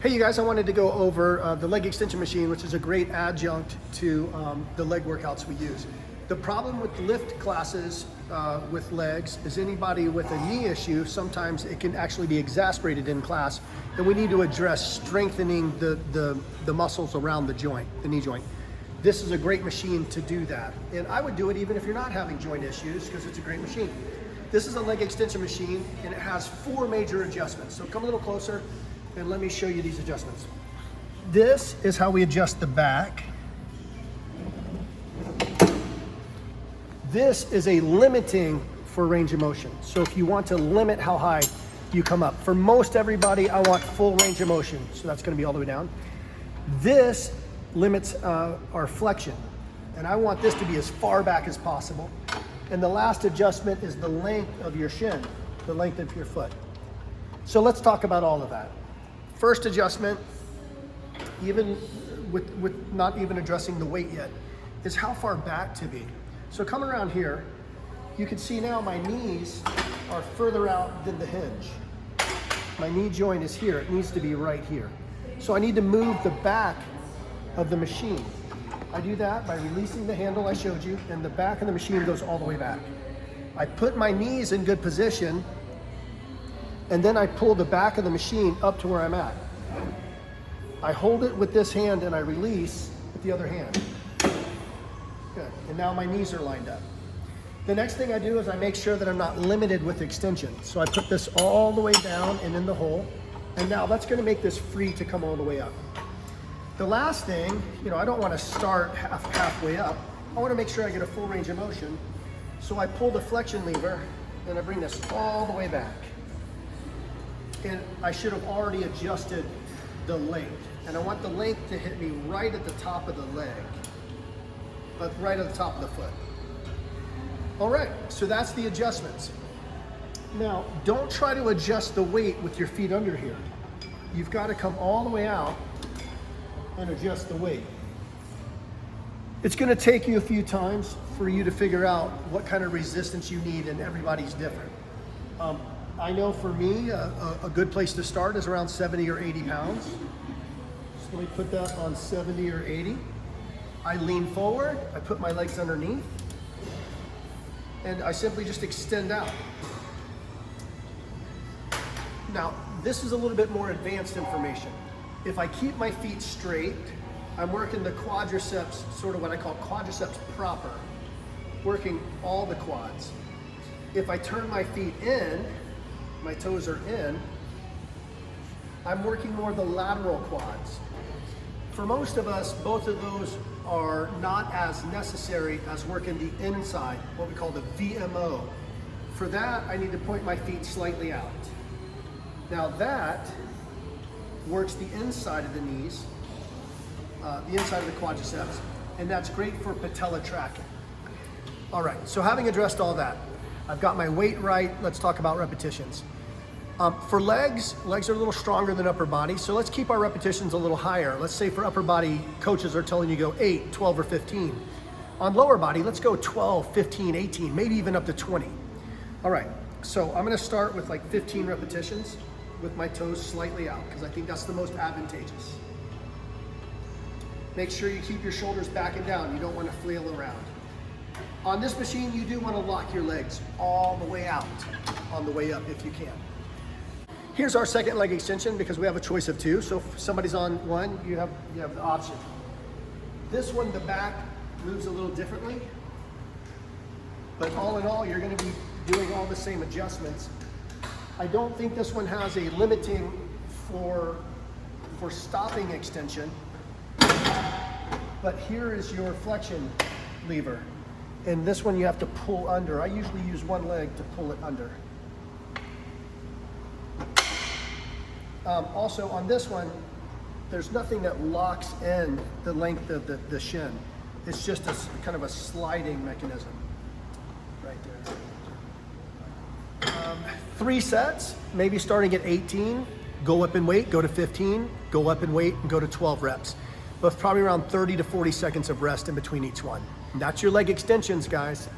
Hey you guys, I wanted to go over the leg extension machine, which is a great adjunct to the leg workouts we use. The problem with lift classes with legs is anybody with a knee issue, sometimes it can actually be exacerbated in class, and we need to address strengthening the muscles around the joint, the knee joint. This is a great machine to do that. And I would do it even if you're not having joint issues, because it's a great machine. This is a leg extension machine, and it has 4 major adjustments. So come a little closer and let me show you these adjustments. This is how we adjust the back. This is a limiting for range of motion. So if you want to limit how high you come up. For most everybody, I want full range of motion. So that's gonna be all the way down. This limits our flexion. And I want this to be as far back as possible. And the last adjustment is the length of your shin, the length of your foot. So let's talk about all of that. First adjustment, even with not even addressing the weight yet, is how far back to be. So come around here, you can see now my knees are further out than the hinge. My knee joint is here, it needs to be right here. So I need to move the back of the machine. I do that by releasing the handle I showed you, and the back of the machine goes all the way back. I put my knees in good position, and then I pull the back of the machine up to where I'm at. I hold it with this hand and I release with the other hand. Good, and now my knees are lined up. The next thing I do is I make sure that I'm not limited with extension. So I put this all the way down and in the hole, and now that's gonna make this free to come all the way up. The last thing, I don't wanna start halfway up. I wanna make sure I get a full range of motion. So I pull the flexion lever and I bring this all the way back. And I should have already adjusted the length. And I want the length to hit me right at the top of the leg, but right at the top of the foot. All right, so that's the adjustments. Now, don't try to adjust the weight with your feet under here. You've got to come all the way out and adjust the weight. It's going to take you a few times for you to figure out what kind of resistance you need, and everybody's different. I know for me, a good place to start is around 70 or 80 pounds. So let me put that on 70 or 80. I lean forward, I put my legs underneath, and I simply just extend out. Now, this is a little bit more advanced information. If I keep my feet straight, I'm working the quadriceps, sort of what I call quadriceps proper, working all the quads. If I turn my feet in, my toes are in, I'm working more the lateral quads. For most of us, both of those are not as necessary as working the inside, what we call the VMO. For that, I need to point my feet slightly out. Now that works the inside of the knees, the inside of the quadriceps, and that's great for patella tracking. All right, so having addressed all that, I've got my weight right. Let's talk about repetitions. For legs are a little stronger than upper body, so let's keep our repetitions a little higher. Let's say for upper body, coaches are telling you go 8, 12, or 15. On lower body, let's go 12, 15, 18, maybe even up to 20. All right, so I'm gonna start with like 15 repetitions with my toes slightly out, because I think that's the most advantageous. Make sure you keep your shoulders back and down. You don't want to flail around. On this machine, you do want to lock your legs all the way out on the way up if you can. Here's our second leg extension, because we have a choice of 2. So if somebody's on one, you have the option. This one, the back moves a little differently, but all in all, you're going to be doing all the same adjustments. I don't think this one has a limiting for stopping extension, but here is your flexion lever. And this one you have to pull under. I usually use one leg to pull it under. Also on this one, there's nothing that locks in the length of the shin. It's just a kind of a sliding mechanism right there. 3 sets, maybe starting at 18, go up in weight, go to 15, go up in weight, and go to 12 reps. But probably around 30 to 40 seconds of rest in between each one. And that's your leg extensions, guys.